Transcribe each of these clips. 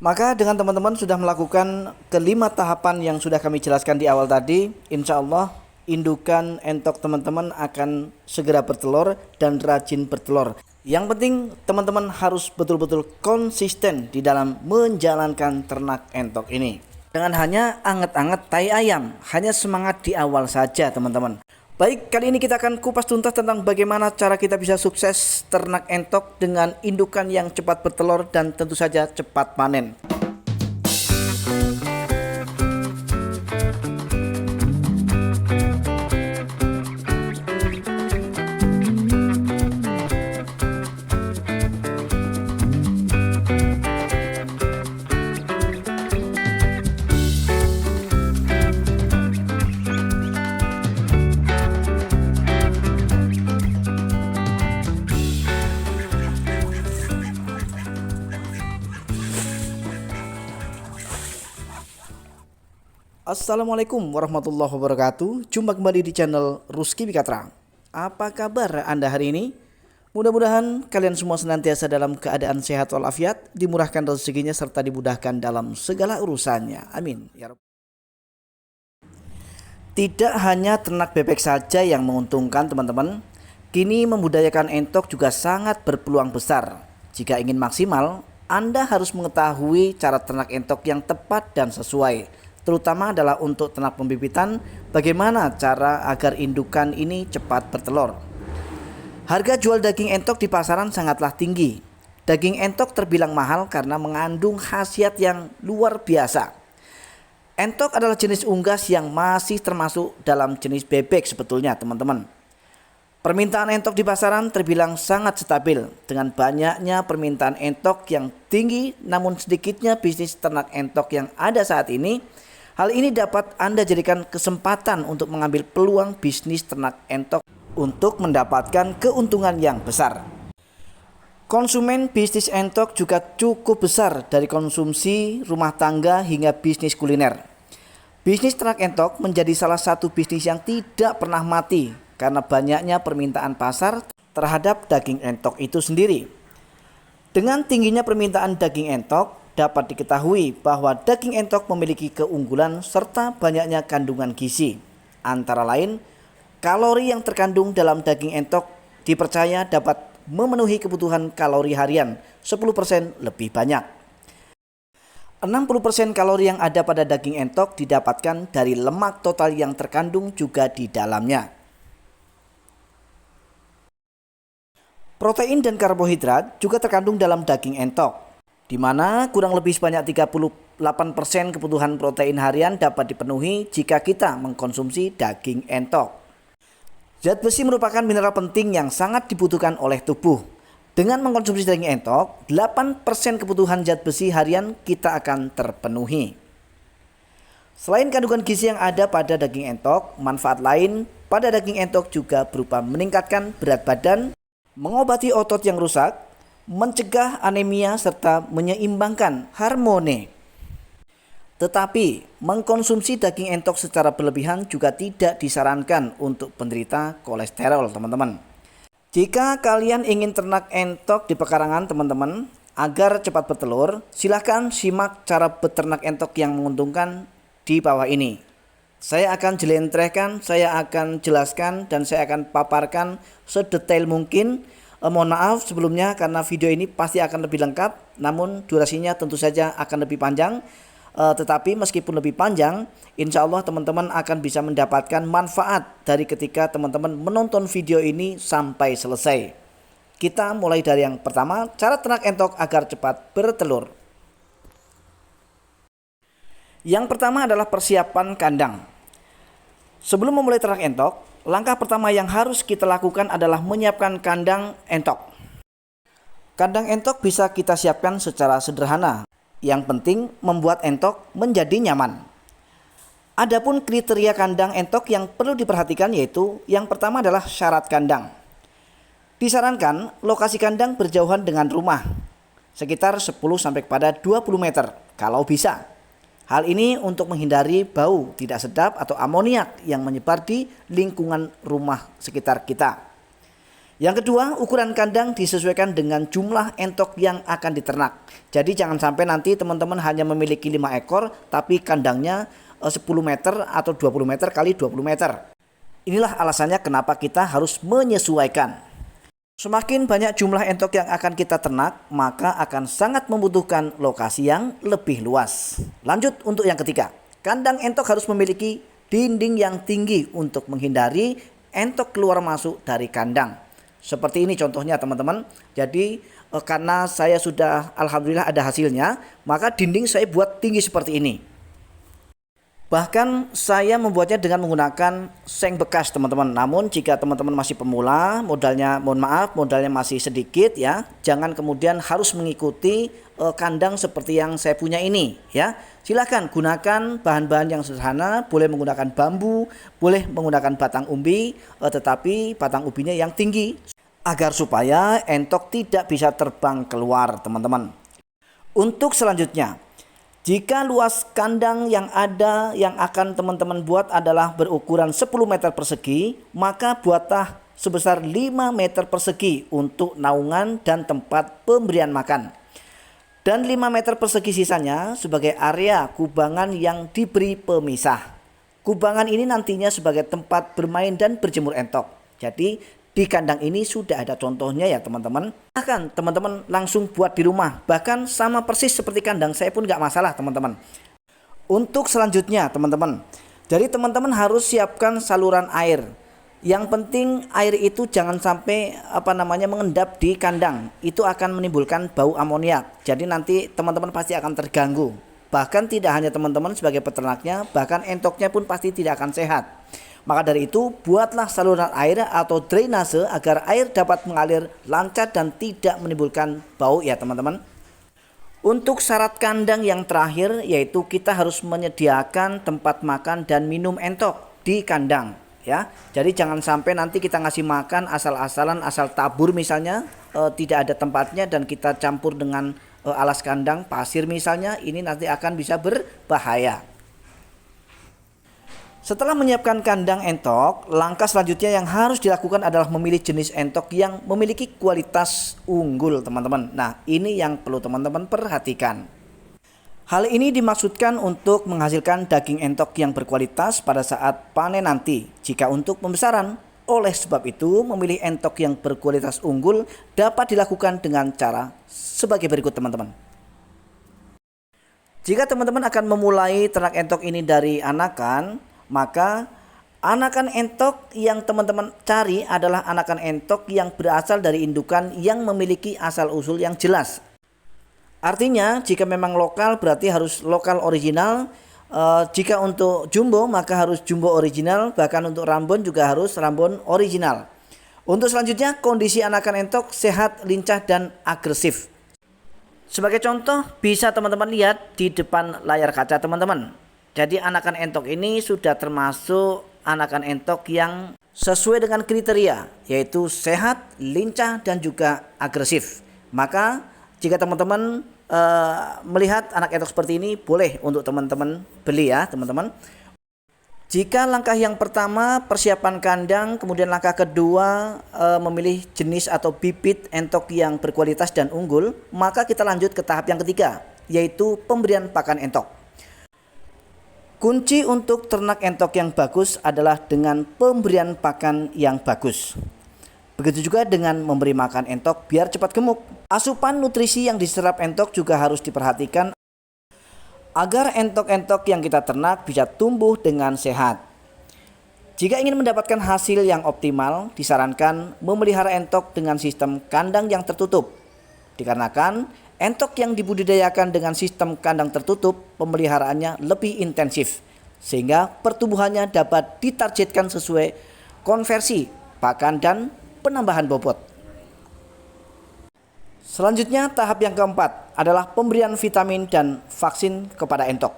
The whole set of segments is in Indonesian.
Maka dengan teman-teman sudah melakukan kelima tahapan yang sudah kami jelaskan di awal tadi, insya Allah indukan entok teman-teman akan segera bertelur dan rajin bertelur. Yang penting teman-teman harus betul-betul konsisten di dalam menjalankan ternak entok ini. Dengan hanya anget-anget tai ayam, hanya semangat di awal saja teman-teman. Baik, kali ini kita akan kupas tuntas tentang bagaimana cara kita bisa sukses ternak entok dengan indukan yang cepat bertelur dan tentu saja cepat panen. Assalamualaikum warahmatullahi wabarakatuh. Jumpa kembali di channel Rusky Bikatra. Apa kabar Anda hari ini? Mudah-mudahan kalian semua senantiasa dalam keadaan sehat walafiat, dimurahkan rezekinya serta dimudahkan dalam segala urusannya. Amin ya Rabb. Tidak hanya ternak bebek saja yang menguntungkan teman-teman. Kini membudayakan entok juga sangat berpeluang besar. Jika ingin maksimal, Anda harus mengetahui cara ternak entok yang tepat dan sesuai. Terutama adalah untuk ternak pembibitan, bagaimana cara agar indukan ini cepat bertelur. Harga jual daging entok di pasaran sangatlah tinggi. Daging entok terbilang mahal karena mengandung khasiat yang luar biasa. Entok adalah jenis unggas yang masih termasuk dalam jenis bebek sebetulnya teman-teman. Permintaan entok di pasaran terbilang sangat stabil. Dengan banyaknya permintaan entok yang tinggi namun sedikitnya bisnis ternak entok yang ada saat ini, hal ini dapat Anda jadikan kesempatan untuk mengambil peluang bisnis ternak entok untuk mendapatkan keuntungan yang besar. Konsumen bisnis entok juga cukup besar dari konsumsi rumah tangga hingga bisnis kuliner. Bisnis ternak entok menjadi salah satu bisnis yang tidak pernah mati karena banyaknya permintaan pasar terhadap daging entok itu sendiri. Dengan tingginya permintaan daging entok, dapat diketahui bahwa daging entok memiliki keunggulan serta banyaknya kandungan gizi. Antara lain, kalori yang terkandung dalam daging entok dipercaya dapat memenuhi kebutuhan kalori harian 10% lebih banyak. 60% kalori yang ada pada daging entok didapatkan dari lemak total yang terkandung juga di dalamnya. Protein dan karbohidrat juga terkandung dalam daging entok, di mana kurang lebih sebanyak 38% kebutuhan protein harian dapat dipenuhi jika kita mengkonsumsi daging entok. Zat besi merupakan mineral penting yang sangat dibutuhkan oleh tubuh. Dengan mengkonsumsi daging entok, 8% kebutuhan zat besi harian kita akan terpenuhi. Selain kandungan gizi yang ada pada daging entok, manfaat lain pada daging entok juga berupa meningkatkan berat badan, mengobati otot yang rusak, mencegah anemia serta menyeimbangkan hormone. Tetapi mengkonsumsi daging entok secara berlebihan juga tidak disarankan untuk penderita kolesterol teman-teman. Jika kalian ingin ternak entok di pekarangan teman-teman agar cepat bertelur, silahkan simak cara beternak entok yang menguntungkan di bawah ini. Saya akan jelentrehkan, saya akan jelaskan dan saya akan paparkan sedetail mungkin. Mohon maaf sebelumnya karena video ini pasti akan lebih lengkap, namun durasinya tentu saja akan lebih panjang. Tetapi meskipun lebih panjang, insya Allah teman-teman akan bisa mendapatkan manfaat dari ketika teman-teman menonton video ini sampai selesai. Kita mulai dari yang pertama, cara ternak entok agar cepat bertelur. Yang pertama adalah persiapan kandang. Sebelum memulai ternak entok, langkah pertama yang harus kita lakukan adalah menyiapkan kandang entok. Kandang entok bisa kita siapkan secara sederhana. Yang penting membuat entok menjadi nyaman. Adapun kriteria kandang entok yang perlu diperhatikan yaitu yang pertama adalah syarat kandang. Disarankan lokasi kandang berjauhan dengan rumah sekitar 10 sampai kepada 20 meter kalau bisa. Hal ini untuk menghindari bau tidak sedap atau amoniak yang menyebar di lingkungan rumah sekitar kita. Yang kedua, ukuran kandang disesuaikan dengan jumlah entok yang akan diternak. Jadi jangan sampai nanti teman-teman hanya memiliki 5 ekor tapi kandangnya 10 meter atau 20 meter kali 20 meter. Inilah alasannya kenapa kita harus menyesuaikan. Semakin banyak jumlah entok yang akan kita ternak, maka akan sangat membutuhkan lokasi yang lebih luas. Lanjut untuk yang ketiga, kandang entok harus memiliki dinding yang tinggi untuk menghindari entok keluar masuk dari kandang. Seperti ini contohnya teman-teman. Jadi karena saya sudah alhamdulillah ada hasilnya, maka dinding saya buat tinggi seperti ini. Bahkan saya membuatnya dengan menggunakan seng bekas teman-teman. Namun jika teman-teman masih pemula, modalnya masih sedikit ya, jangan kemudian harus mengikuti kandang seperti yang saya punya ini ya. Silakan gunakan bahan-bahan yang sederhana, boleh menggunakan bambu, boleh menggunakan batang umbi, tetapi batang umbinya yang tinggi agar supaya entok tidak bisa terbang keluar teman-teman. Untuk selanjutnya, jika luas kandang yang akan teman-teman buat adalah berukuran 10 meter persegi, maka buatlah sebesar 5 meter persegi untuk naungan dan tempat pemberian makan. Dan 5 meter persegi sisanya sebagai area kubangan yang diberi pemisah. Kubangan ini nantinya sebagai tempat bermain dan berjemur entok. Jadi di kandang ini sudah ada contohnya ya teman-teman. Bahkan teman-teman langsung buat di rumah. Bahkan sama persis seperti kandang saya pun gak masalah teman-teman. Untuk selanjutnya teman-teman. Jadi teman-teman harus siapkan saluran air. Yang penting air itu jangan sampai mengendap di kandang. Itu akan menimbulkan bau amoniak. Jadi nanti teman-teman pasti akan terganggu. Bahkan tidak hanya teman-teman sebagai peternaknya, bahkan entoknya pun pasti tidak akan sehat. Maka dari itu, buatlah saluran air atau drainase agar air dapat mengalir lancar dan tidak menimbulkan bau ya teman-teman. Untuk syarat kandang yang terakhir yaitu kita harus menyediakan tempat makan dan minum entok di kandang ya. Jadi jangan sampai nanti kita ngasih makan asal-asalan, asal tabur misalnya, tidak ada tempatnya dan kita campur dengan alas kandang pasir misalnya, ini nanti akan bisa berbahaya. Setelah menyiapkan kandang entok, langkah selanjutnya yang harus dilakukan adalah memilih jenis entok yang memiliki kualitas unggul teman-teman. Nah, ini yang perlu teman-teman perhatikan. Hal ini dimaksudkan untuk menghasilkan daging entok yang berkualitas pada saat panen nanti. Jika untuk pembesaran, oleh sebab itu memilih entok yang berkualitas unggul dapat dilakukan dengan cara sebagai berikut teman-teman. Jika teman-teman akan memulai ternak entok ini dari anakan, maka anakan entok yang teman-teman cari adalah anakan entok yang berasal dari indukan yang memiliki asal-usul yang jelas. Artinya jika memang lokal berarti harus lokal original. Jika untuk jumbo maka harus jumbo original. Bahkan untuk rambon juga harus rambon original. Untuk selanjutnya, kondisi anakan entok sehat, lincah dan agresif. Sebagai contoh bisa teman-teman lihat di depan layar kaca teman-teman. Jadi anakan entok ini sudah termasuk anakan entok yang sesuai dengan kriteria, yaitu sehat, lincah dan juga agresif. Maka jika teman-teman melihat anak entok seperti ini, boleh untuk teman-teman beli ya teman-teman. Jika langkah yang pertama persiapan kandang, kemudian langkah kedua memilih jenis atau bibit entok yang berkualitas dan unggul, maka kita lanjut ke tahap yang ketiga, yaitu pemberian pakan entok. Kunci untuk ternak entok yang bagus adalah dengan pemberian pakan yang bagus. Begitu juga dengan memberi makan entok biar cepat gemuk. Asupan nutrisi yang diserap entok juga harus diperhatikan agar entok-entok yang kita ternak bisa tumbuh dengan sehat. Jika ingin mendapatkan hasil yang optimal, disarankan memelihara entok dengan sistem kandang yang tertutup. Dikarenakan entok yang dibudidayakan dengan sistem kandang tertutup, pemeliharaannya lebih intensif sehingga pertumbuhannya dapat ditargetkan sesuai konversi pakan dan penambahan bobot. Selanjutnya tahap yang keempat adalah pemberian vitamin dan vaksin kepada entok.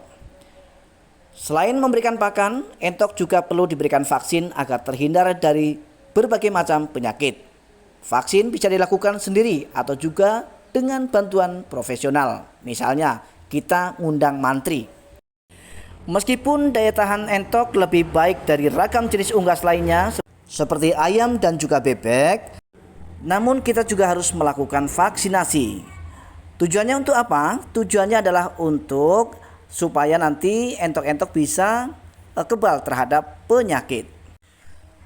Selain memberikan pakan, entok juga perlu diberikan vaksin agar terhindar dari berbagai macam penyakit. Vaksin bisa dilakukan sendiri atau juga dengan bantuan profesional. Misalnya kita ngundang mantri. Meskipun daya tahan entok lebih baik dari ragam jenis unggas lainnya seperti ayam dan juga bebek, Namun kita juga harus melakukan vaksinasi. Tujuannya untuk apa? Tujuannya adalah untuk supaya nanti entok-entok bisa kebal terhadap penyakit.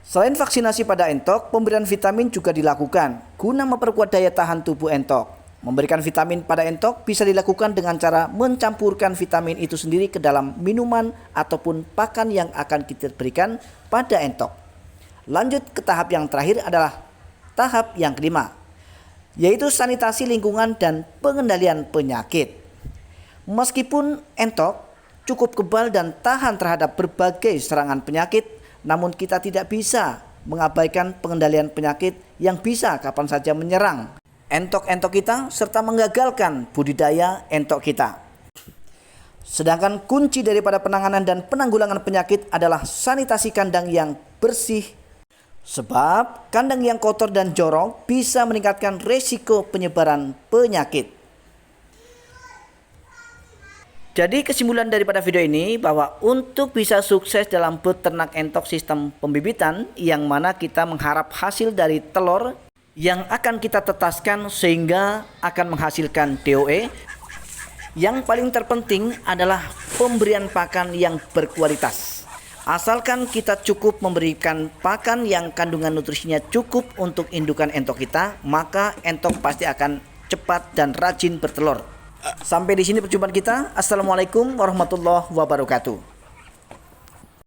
Selain vaksinasi pada entok, pemberian vitamin juga dilakukan guna memperkuat daya tahan tubuh entok. Memberikan vitamin pada entok bisa dilakukan dengan cara mencampurkan vitamin itu sendiri ke dalam minuman ataupun pakan yang akan kita berikan pada entok. Lanjut ke tahap yang terakhir adalah tahap yang kelima, yaitu sanitasi lingkungan dan pengendalian penyakit. Meskipun entok cukup kebal dan tahan terhadap berbagai serangan penyakit, namun kita tidak bisa mengabaikan pengendalian penyakit yang bisa kapan saja menyerang entok-entok kita serta menggagalkan budidaya entok kita. Sedangkan kunci daripada penanganan dan penanggulangan penyakit adalah sanitasi kandang yang bersih. Sebab kandang yang kotor dan jorok bisa meningkatkan resiko penyebaran penyakit. Jadi kesimpulan daripada video ini bahwa untuk bisa sukses dalam beternak entok sistem pembibitan, yang mana kita mengharap hasil dari telur yang akan kita tetaskan sehingga akan menghasilkan DOE, yang paling terpenting adalah pemberian pakan yang berkualitas. Asalkan kita cukup memberikan pakan yang kandungan nutrisinya cukup untuk indukan entok kita, maka entok pasti akan cepat dan rajin bertelur. Sampai di sini perjumpaan kita. Assalamualaikum warahmatullahi wabarakatuh.